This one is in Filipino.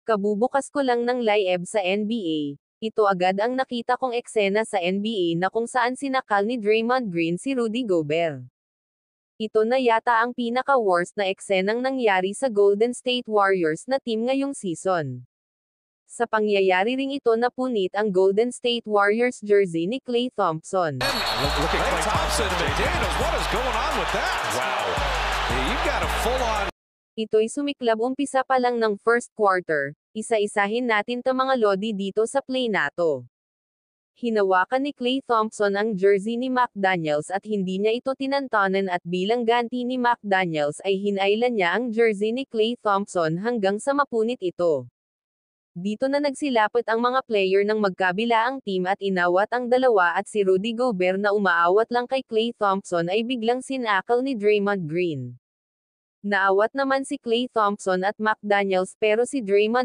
Kabubukas ko lang ng live sa NBA, ito agad ang nakita kong eksena sa NBA na kung saan sinakal ni Draymond Green si Rudy Gobert. Ito na yata ang pinaka-worst na eksenang nangyari sa Golden State Warriors na team ngayong season. Sa pangyayari ring ito napunit ang Golden State Warriors jersey ni Klay Thompson. Look at Klay Thompson and McDaniels. What is going on with that? Wow. You've got a full-on. Ito'y sumiklab umpisa pa lang ng first quarter, isa-isahin natin ta mga lodi dito sa play nato. Hinawakan ni Klay Thompson ang jersey ni McDaniels at hindi niya ito tinantanan at bilang ganti ni McDaniels ay hinailan niya ang jersey ni Klay Thompson hanggang sa mapunit ito. Dito na nagsilapit ang mga player ng magkabilaang team at inawat ang dalawa at si Rudy Gobert na umaawat lang kay Klay Thompson ay biglang sinakal ni Draymond Green. Naawat naman si Klay Thompson at McDaniels pero si Draymond